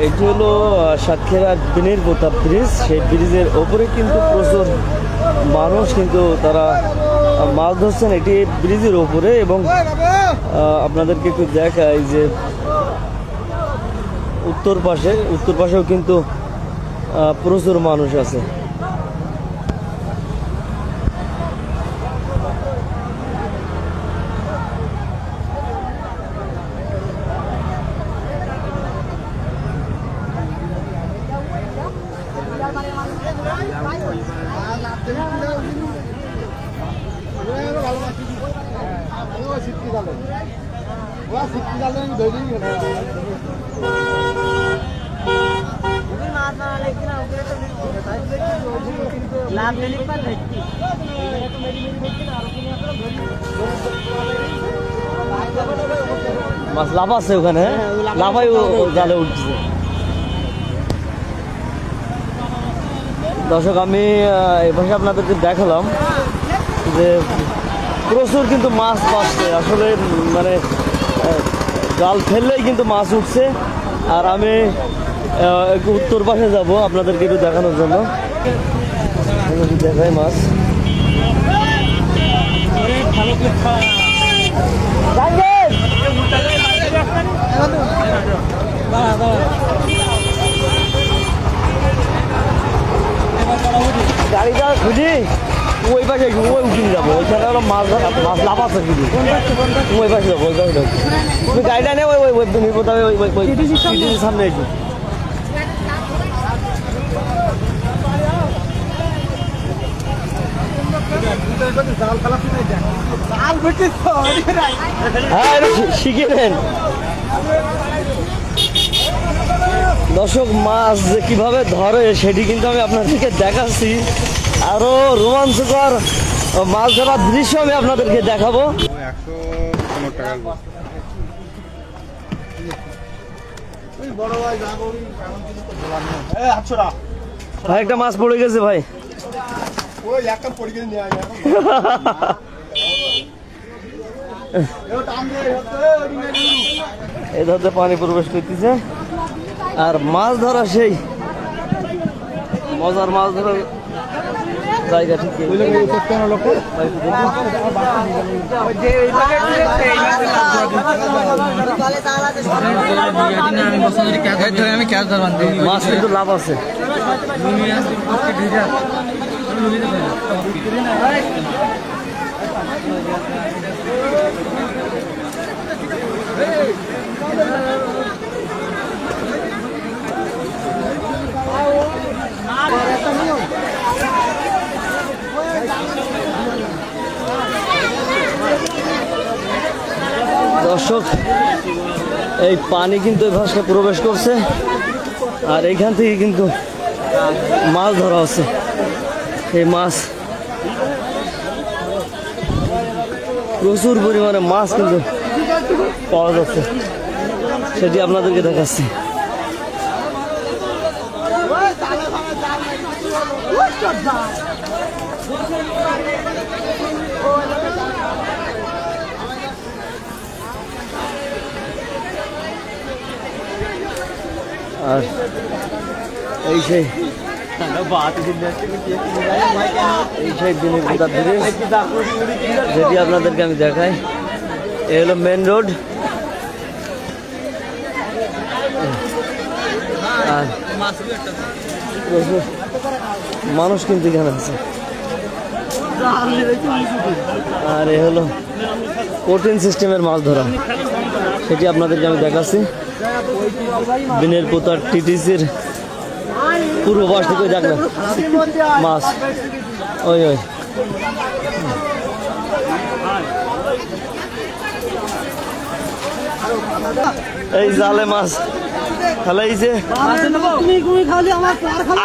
এটি হলো সাতক্ষীরা বিনের প্রতাপ ব্রিজ। সেই ব্রিজের ওপরে কিন্তু প্রচুর মানুষ কিন্তু তারা মাছ ধরছেন এটি ব্রিজের ওপরে। এবং আপনাদেরকে একটু দেখাই যে উত্তর পাশেও কিন্তু প্রচুর মানুষ আছে। মাছ লাভ আছে ওখানে, লাভাই জালে উঠছে। দর্শক আমি এপাশে আপনাদেরকে দেখালাম যে প্রচুর কিন্তু মাছ পাচ্ছে, আসলে মানে জাল ফেললেই কিন্তু মাছ উঠছে। আর আমি একটু উত্তর পাশে যাব আপনাদেরকে একটু দেখানোর জন্য। দেখাই মাছ গাড়িটা খুঁজি ওই পাশে ওই উঠিয়ে যাবো, ওইখানে হলো মাছ লাভ আছে কিন্তু ওই পাশে যাবো। ওই পাশে যাবো, তুমি গাড়িটা নেই ওই ওই সামনে এসে হ্যাঁ শিখে নেন। দর্শক মাছ যে কিভাবে ধরে সেটি কিন্তু আমি আপনাদেরকে দেখাচ্ছি। আরো রোমাঞ্চকর মাছ ধরার দৃশ্য আমি আপনাদেরকে দেখাবো। একটা মাছ পড়ে গেছে ভাই, এই ধরতে পানি প্রবেশ করতেছে। আর মাছ ধরা সেই মজার মাছ ধরার জায়গা ঠিক মাছ কিন্তু লাভ আছে। দর্শক এই পানি কিন্তু এই ভাষায় প্রবেশ করছে আর এইখান থেকে কিন্তু মাছ ধরা হচ্ছে। এই মাছ প্রচুর পরিমাণে মাছ কিন্তু পাওয়া যাচ্ছে, সেটি আপনাদেরকে দেখাচ্ছি। আর এই সেই দিনের প্রতাপ ব্রিজ যেটি আপনাদেরকে আমি দেখাই। এ হলো মেন রোড। আর মানুষ কিন্তু এখানে আছে। আর এ হলো কঠিন সিস্টেমের মাছ ধরা, সেটি আপনাদেরকে আমি দেখাচ্ছি। বিনের প্রতাপ টিটিসির পূর্ব পাশ থেকে দেখলাম মাছ ওই ওই এই জালে মাছ ফেলাইছে।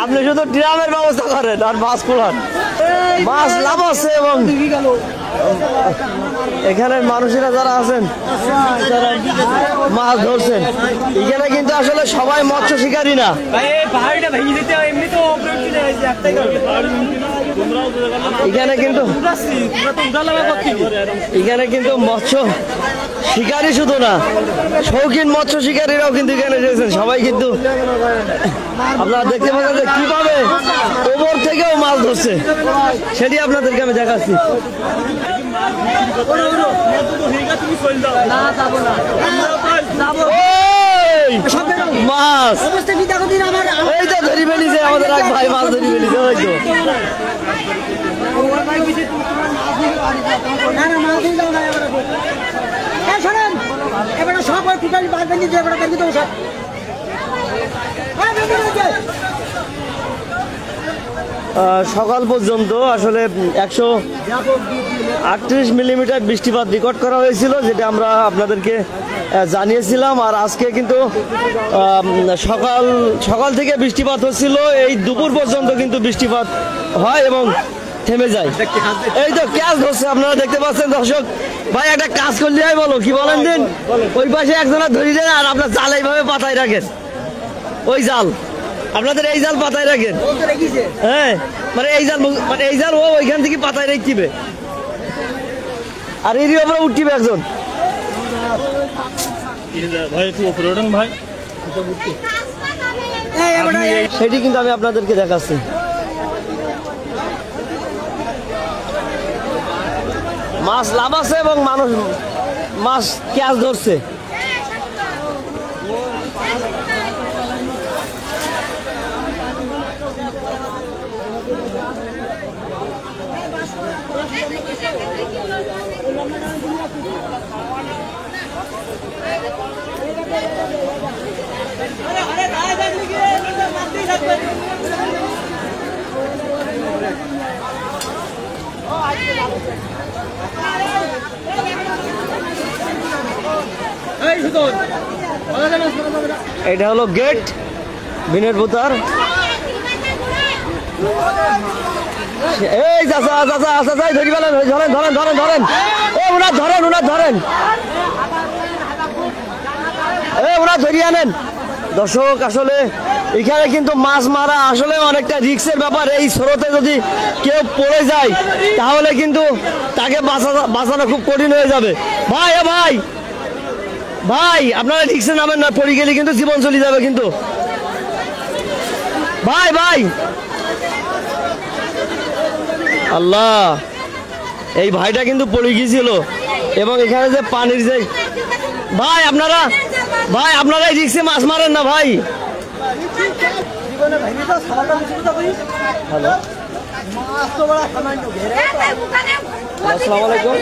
আপনি শুধু ড্রামের ব্যবস্থা করেন আর মাছ খোলান, মাছ লাভ আছে। এবং এখানে মানুষেরা যারা আছেন মাছ ধরছেন, এখানে কিন্তু আসলে সবাই মৎস্য শিকারী না। এখানে কিন্তু মৎস্য শিকারি শুধু না, শৌখিন মৎস্য শিকারীরাও কিন্তু এখানে এসেছেন। সবাই কিন্তু আপনারা দেখতে পাচ্ছেন যে কিভাবে ওপর থেকেও মাছ ধরছে, সেটি আপনাদেরকে আমি দেখাচ্ছি। ওই মাছ এই তো ধরি ফেলিছে, আমাদের এক ভাই মাছ ধরি ফেলিছে। ওই তো সকাল পর্যন্ত আসলে 138 মিলিমিটার বৃষ্টিপাত রেকর্ড করা হয়েছিল, যেটা আমরা আপনাদেরকে জানিয়েছিলাম। আর আজকে কিন্তু সকাল থেকে বৃষ্টিপাত হচ্ছিল, এই দুপুর পর্যন্ত কিন্তু বৃষ্টিপাত হয় এবং থেমে যায়। এই তো ক্যাচ ধরছে, আপনারা দেখতে পাচ্ছেন দর্শক। ভাই একটা কাজ করলে হয়, বলো কি বলেন দিন। ওই পাশে একজনা ধরি দেন আর আপনার জাল এইভাবে পাতায় রাখেন। ওই জাল আপনাদের এই জাল পাতায় রাখেন। হ্যাঁ, মানে এই জাল ও ওইখান থেকে পাতায় রেখে, আর এর উপরে উঠিবে একজন। ভাই একটু উপরে ওঠেন ভাই। সেটি কিন্তু আমি আপনাদেরকে দেখাচ্ছি। মাছ লাভ আছে এবং মানুষ মাছ ক্যাচ ধরছে। এটা হলো গেট বিনের ভুতার। এই চাচা চাচা চাচা ধরি ফেলেন, ধরেন ধরেন ধরেন ধরেন। ও ওনার ধরেন, ওনার ধরেন, ওনার ধরিয়ে আনেন। দর্শক আসলে এখানে কিন্তু মাছ মারা আসলে অনেকটা রিস্কের ব্যাপার। এই স্রোতে যদি কেউ পড়ে যায় তাহলে কিন্তু তাকে বাঁচানো খুব কঠিন হয়ে যাবে। ভাই ভাই ভাই আপনারা রিস্কে নামেন না, পড়ে গেলে কিন্তু জীবন চলে যাবে কিন্তু। ভাই ভাই আল্লাহ, এই ভাইটা কিন্তু পড়ে গিয়েছিল এবং এখানে যে পানির যে ভাই আপনারা এই রিক্সে মাছ মারেন না ভাই। হ্যালো, আসসালামু আলাইকুম।